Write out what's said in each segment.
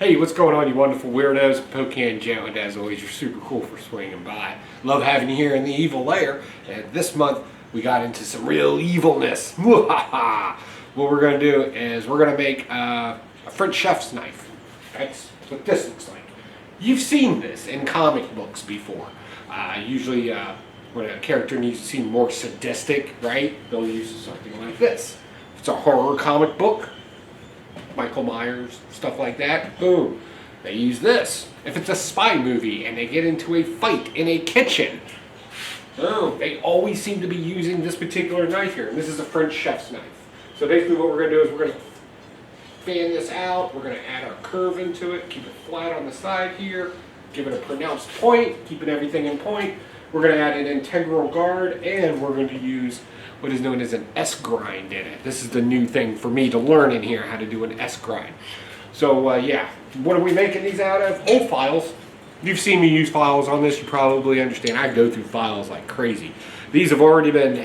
Hey, what's going on, you wonderful weirdos? Pocan Joe, and as always, you're super cool for swinging by. Love having you here in the Evil Lair, and this month we got into some real evilness. What we're going to do is we're going to make a French chef's knife. That's what this looks like. You've seen this in comic books before. Usually when a character needs to seem more sadistic, right, they'll use something like this. If it's a horror comic book, Michael Myers, stuff like that, boom, they use this. If it's a spy movie and they get into a fight in a kitchen, boom, they always seem to be using this particular knife here. And this is a French chef's knife. So basically what we're going to do is we're going to fan this out, we're going to add our curve into it, keep it flat on the side here, give it a pronounced point, keeping everything in point. We're going to add an integral guard, and we're going to use what is known as an S-grind in it. This is the new thing for me to learn in here, how to do an S-grind. So yeah, what are we making these out of? Old files. You've seen me use files on this, you probably understand. I go through files like crazy. These have already been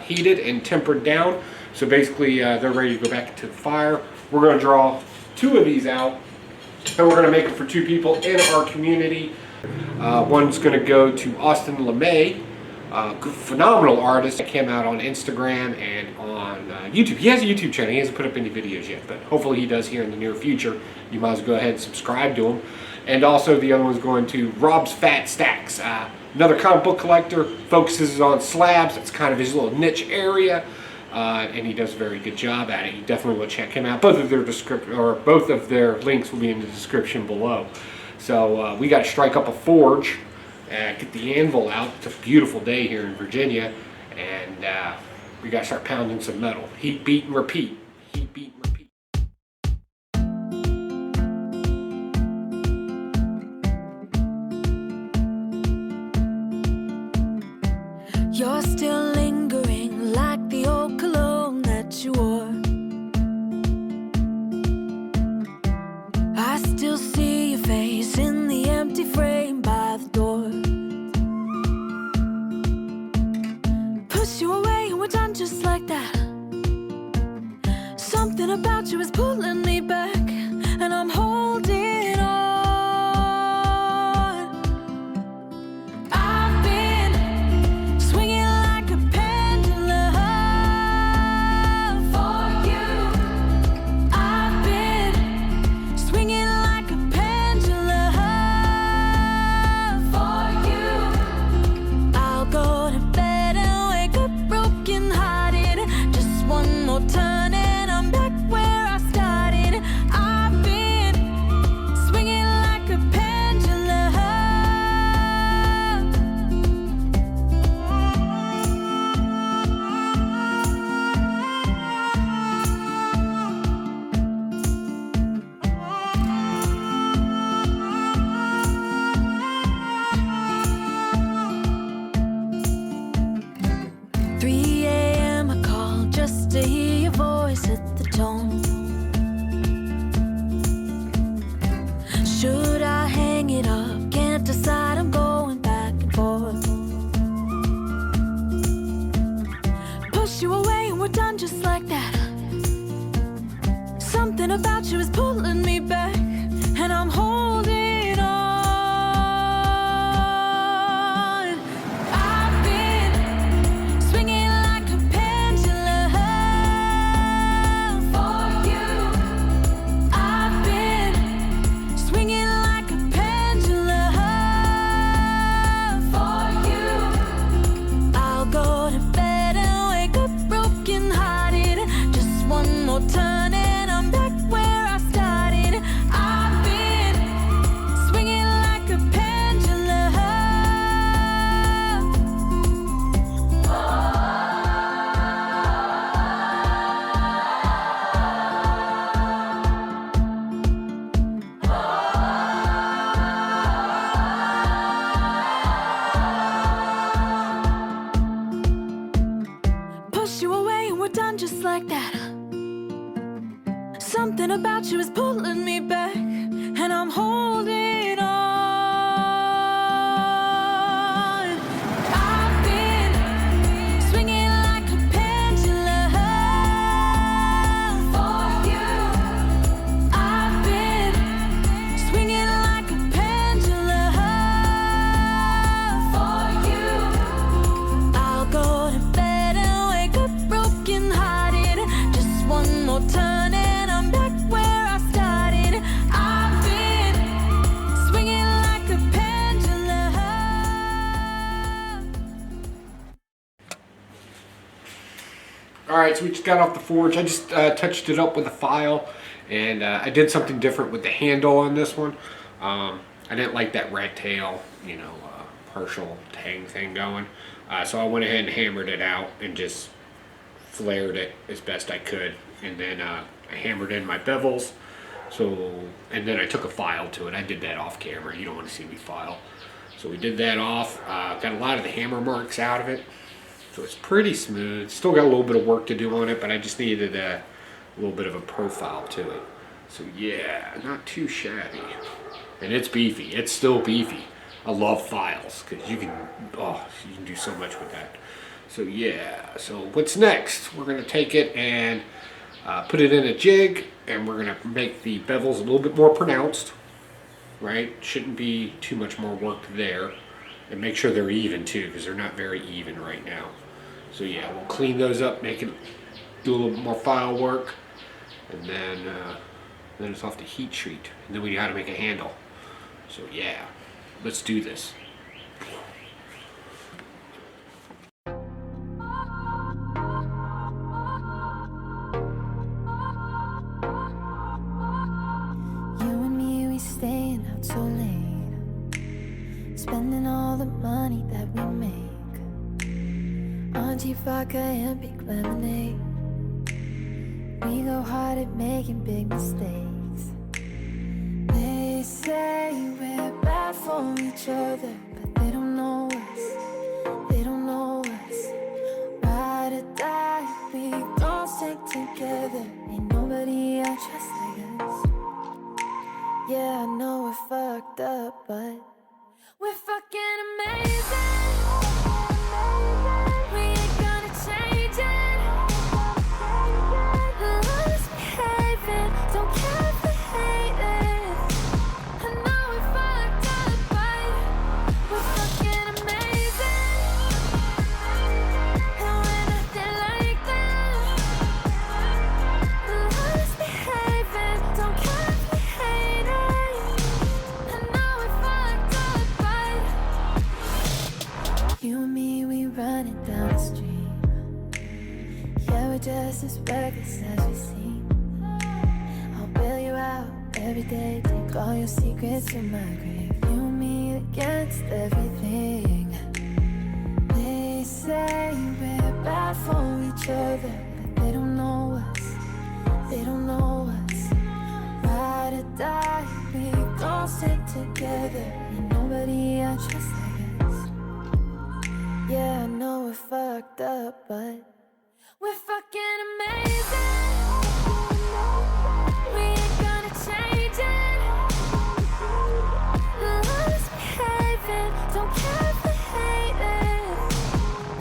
heated and tempered down, so basically they're ready to go back into the fire. We're going to draw 2 of these out, and we're going to make it for 2 people in our community. One's going to go to Austin LeMay, phenomenal artist that came out on Instagram and on YouTube. He has a YouTube channel. He hasn't put up any videos yet, but hopefully he does here in the near future. You might as well go ahead and subscribe to him. And also the other one's going to Rob's Fat Stacks, another comic book collector, focuses on slabs. It's kind of his little niche area, and he does a very good job at it. You definitely will check him out. Both of their links will be in the description below. So we got to strike up a forge. Get the anvil out. It's a beautiful day here in Virginia, and we got to start pounding some metal. Heat, beat, and repeat. Heat, beat, and repeat. You're still lingering like the old cologne that you wore. I still see your face in the empty frame by the door. Push you away and we're done just like that. Something about you is pulling me back, and I'm holding on. I've been swinging like a pendulum for you. I've been swinging like a pendulum for you. I'll go to bed and wake up broken hearted. Just one more turn and I'm back where I started. I've been swinging like a pendulum. Three a.m. I called just to hear your voice at the tone. Should I hang it up? Can't decide, I'm going back and forth. Push you away and we're done just like that. Something about you is pulling me back, and I'm holding on. I've been swinging like a pendulum for you. I've been swinging like a pendulum for you. I'll go to bed and wake up broken hearted. Just one more turn and I'm back where I started. I've been swinging like a pendulum. Push you away and we're done just like that. Something about you is pulling me back, and I'm holding on. I've been swinging like a pendulum for you. I've been Alright, so we just got off the forge. I just touched it up with a file, and I did something different with the handle on this one. I didn't like that rat tail, you know, partial tang thing going. So I went ahead and hammered it out and just flared it as best I could. And then I hammered in my bevels. And then I took a file to it. I did that off camera. You don't want to see me file. So we did that off. Got a lot of the hammer marks out of it. So it's pretty smooth. Still got a little bit of work to do on it, but I just needed a little bit of a profile to it. So yeah, not too shabby. And it's beefy. It's still beefy. I love files because you can do so much with that. So yeah, so what's next? We're going to take it and put it in a jig, and we're going to make the bevels a little bit more pronounced, right? Shouldn't be too much more work there. And make sure they're even too, because they're not very even right now. So yeah, we'll clean those up, do a little bit more file work, and then it's off to heat treat. And then we got to make a handle. So yeah, let's do this. Staying out so late, spending all the money that we make on cheap vodka and big lemonade. We go hard at making big mistakes. They say we're bad for each other, but they don't know us. They don't know us. Ride or die, we gon' stick together. Ain't nobody I trust like us. Yeah, I know we're fucked up, but we're fucking amazing. We ain't gonna change it. Let's behaving, don't care if they hate it. I know we're fucked up, but we're fucking amazing. And we're nothing like that. Let's behaving, don't care if they hate it. You and me, we running down the street. Yeah, we're just as reckless as we seem. I'll bail you out every day, take all your secrets to my grave. You and me against everything. They say we're bad for each other, but they don't know us. They don't know us. Ride or die, we gon' stick together. Ain't nobody I trust like us. Yeah, I know we're fucked up, but we're fucking amazing. We ain't gonna change it. Let's behaving, don't care if they hate it.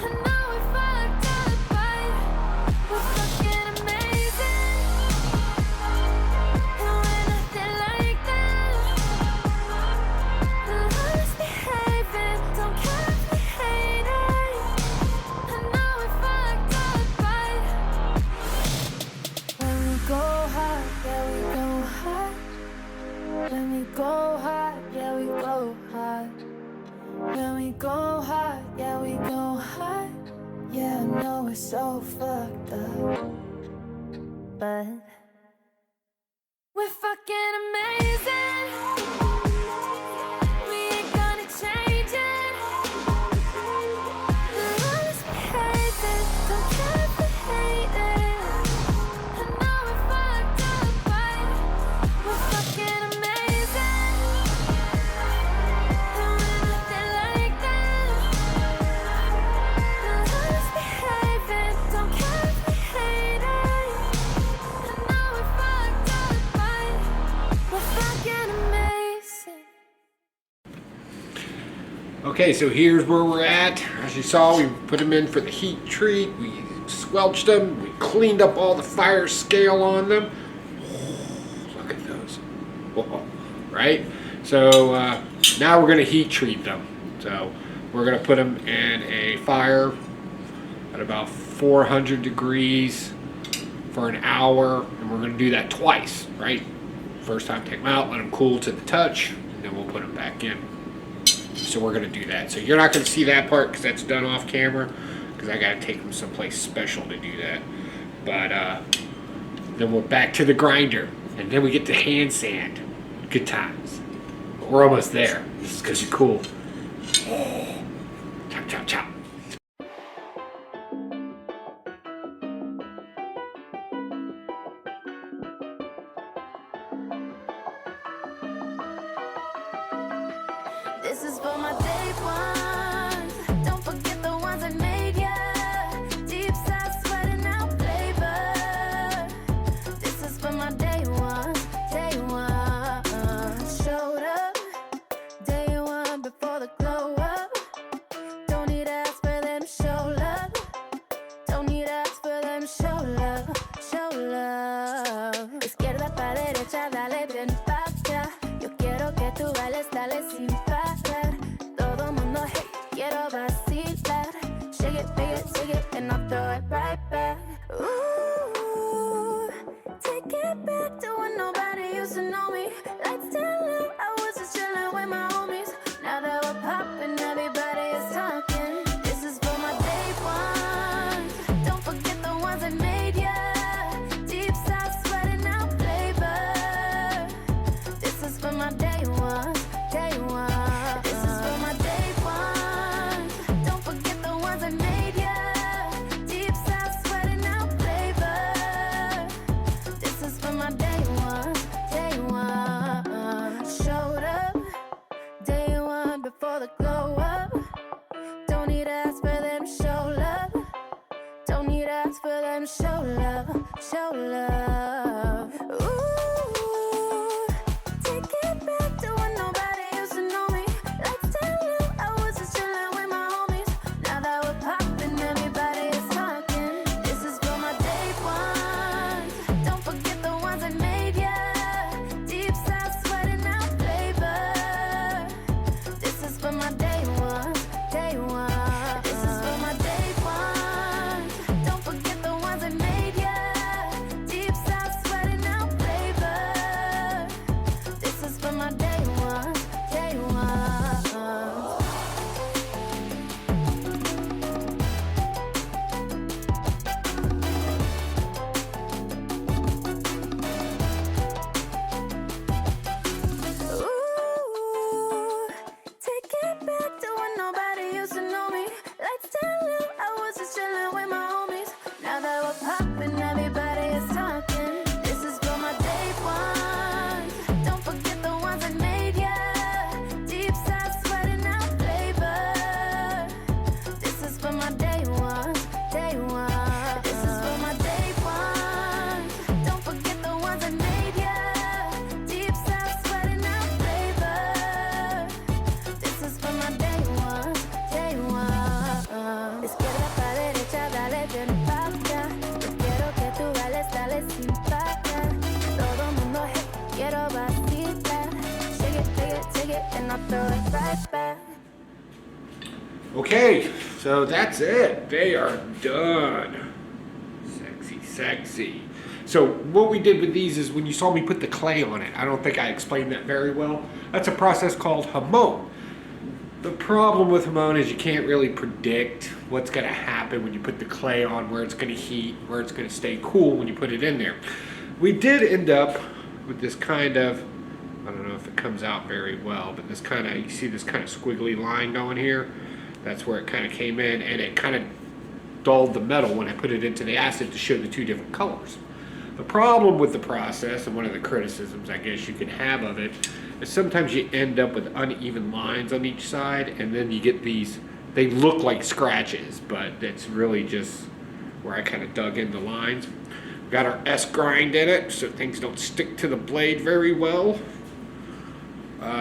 I know we're fucked up, but we're fucking amazing. And we're nothing like that. Let's behaving, don't care if they hate it. Go hard, yeah we go hard. When we go hard, yeah we go hard. When we go hard, yeah we go hard. Yeah, I know we're so fucked up, but we're fucking amazing. We ain't gonna change it. Let's behave it, don't care if they hate it. Okay, so here's where we're at. As you saw, we put them in for the heat treat. We squelched them. We cleaned up all the fire scale on them. Oh, look at those. Whoa. Right? So now we're going to heat treat them. So we're going to put them in a fire at about 400 degrees for an hour. And we're going to do that twice, right? First time, take them out, let them cool to the touch, and then we'll put them back in. So we're going to do that. So you're not going to see that part because that's done off camera, because because I gotta take them someplace special to do that. But then we're back to the grinder, and then we get to hand sand. Good times. We're almost there. This is gonna be cool. Oh. Chop, chop, chop. This is for my day ones. Don't forget the ones that made ya. Deep side sweating out flavor. This is for my day ones. Day one. Showed up. Day one before the glow up. Don't need ask for them show love. Don't need ask for them show love. Show love. Izquierda pa' derecha, dale bien pa' acá. Yo quiero que tú bailes, dale sin parar. Todo mundo hey, quiero vacilar. Shake it, and I'll throw it right back. Ooh, take it back to when nobody used to know me. Let's tell them I was just chilling with my homies. Now that we're popping, everybody is talking. This is for my day ones. Don't forget the ones that made ya. Deep side sweating out flavor. This is for my day ones. Day one. This is for my day ones. Don't forget the ones that made ya. Deep side sweating out flavor. This is for my day ones. Day one. Showed up. Day one before the glow up. Don't need ask for them show love. Don't need ask for them show love. Show love. Ooh, take it back to when nobody used to know me. Let's tell them I was just chilling with my homies. Now that we're popping, everybody is talking. This is for my day ones. Don't forget the ones that made ya. Deep side sweating out flavor. This is for my day ones. Day one. This is for my day ones. Don't forget the ones that made ya. Deep side sweating out flavor. This is for my day ones. Day ones. Ooh, take it back to when nobody used to know me. Let's tell them I was just chilling with my homies. Now that we're popping, everybody is talking. This is for my day ones. Don't forget the ones that made ya. Deep side sweating out flavor. This is for my day ones. Day one. This is for my day ones. Don't forget the ones that made ya. Deep side sweating out flavor. This is for my day ones. Day one. Izquierda pa' derecha, dale bien pa' acá. Yo quiero que tú bailes, dale sin parar. Todo mundo hey, quiero vacilar. Shake it, and I'll throw it right back. Okay, so that's it. They are done. Sexy, sexy. So what we did with these is when you saw me put the clay on it, I don't think I explained that very well. That's a process called hamon. The problem with hamon is you can't really predict what's going to happen when you put the clay on, where it's going to heat, where it's going to stay cool when you put it in there. We did end up with this kind of, I don't know if it comes out very well, but this kind of, you see this kind of squiggly line going here? That's where it kind of came in, and it kind of dulled the metal when I put it into the acid to show the two different colors. The problem with the process, and one of the criticisms I guess you can have of it, is sometimes you end up with uneven lines on each side, and then you get these, they look like scratches, but it's really just where I kind of dug in the lines. We got our S grind in it, so things don't stick to the blade very well.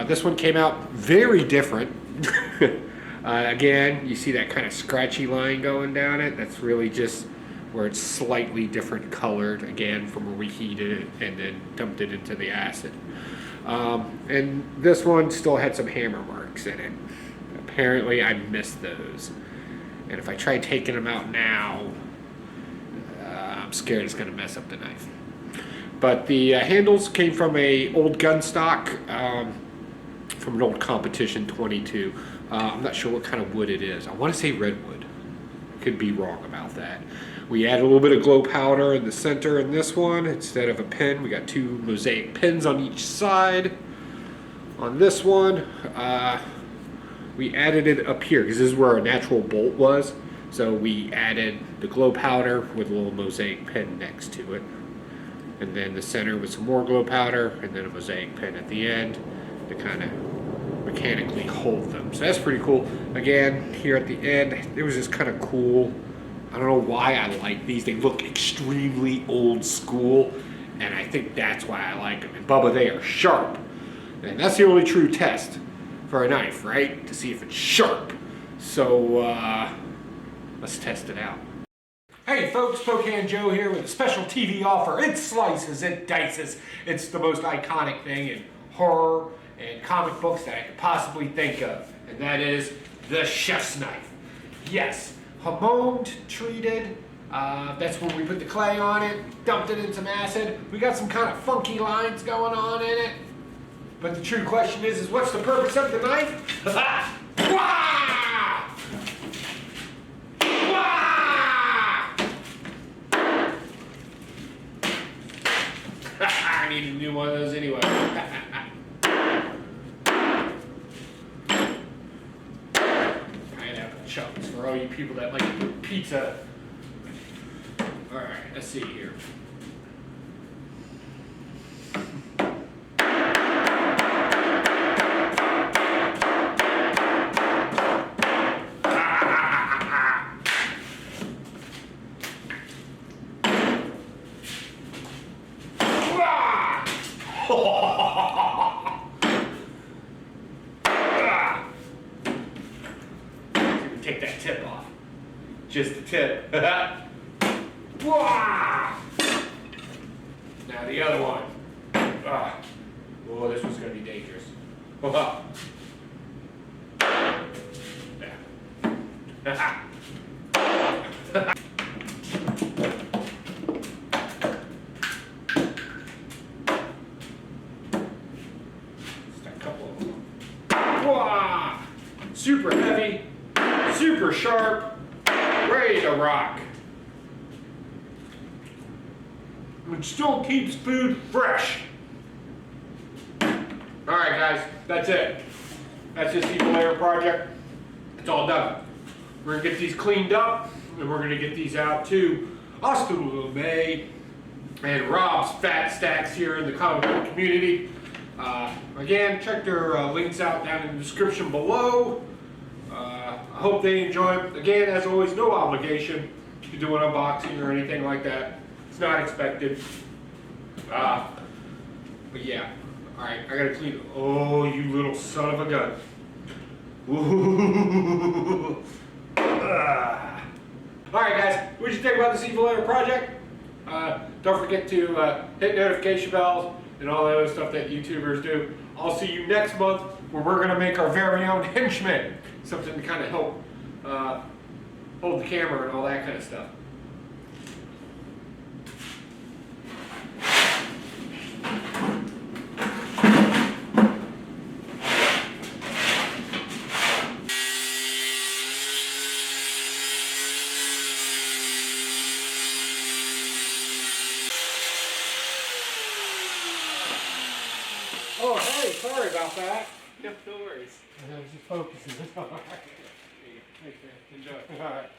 This one came out very different. Again, you see that kind of scratchy line going down it. That's really just where it's slightly different colored, again, from where we heated it and then dumped it into the acid. And this one still had some hammer marks in it. Apparently I missed those. And if I try taking them out now, I'm scared it's going to mess up the knife. But the handles came from a old gun stock, from an old competition 22. I'm not sure what kind of wood it is. I want to say redwood. could be wrong about that. We added a little bit of glow powder in the center in this one. Instead of a pin, we got 2 mosaic pins on each side. On this one, we added it up here because this is where a natural bolt was. So we added the glow powder with a little mosaic pin next to it. And then the center with some more glow powder, and then a mosaic pin at the end to kind of mechanically hold them. So that's pretty cool. Again, here at the end, it was just kind of cool. I don't know why I like these. They look extremely old school, and I think that's why I like them. And Bubba, they are sharp. And that's the only true test for a knife, right? To see if it's sharp. So, let's test it out. Hey folks, Spokane Joe here with a special TV offer. It slices, it dices. It's the most iconic thing in horror and comic books that I could possibly think of. And that is the chef's knife. Yes, homoned, treated. That's when we put the clay on it, dumped it in some acid. We got some kind of funky lines going on in it. But the true question is what's the purpose of the knife? Wah! I need a new one of those anyway. Pineapple chunks for all you people that like pizza. Alright, let's see here. Take that tip off. Just the tip. Now the other one. Oh, this one's going to be dangerous. Just a couple of them. Super heavy. Super sharp, ready to rock. It still keeps food fresh. Alright guys, that's it. That's this EVIL LAIR project. It's all done. We're going to get these cleaned up, and we're going to get these out to Austin May and Rob's Fat Stacks here in the comic book community. Again, check their links out down in the description below. I hope they enjoy it. Again, as always, no obligation to do an unboxing or anything like that. It's not expected. But yeah. Alright, I gotta clean it. Oh, you little son of a gun. Ooh. Alright guys, what did you think about this EVIL LAIR project? Don't forget to hit notification bells and all the other stuff that YouTubers do. I'll see you next month where we're going to make our very own henchman. Something to kind of help hold the camera and all that kind of stuff. Oh, hey, sorry about that. No worries. I was just focusing. All right. Thanks, man. Enjoy. All right.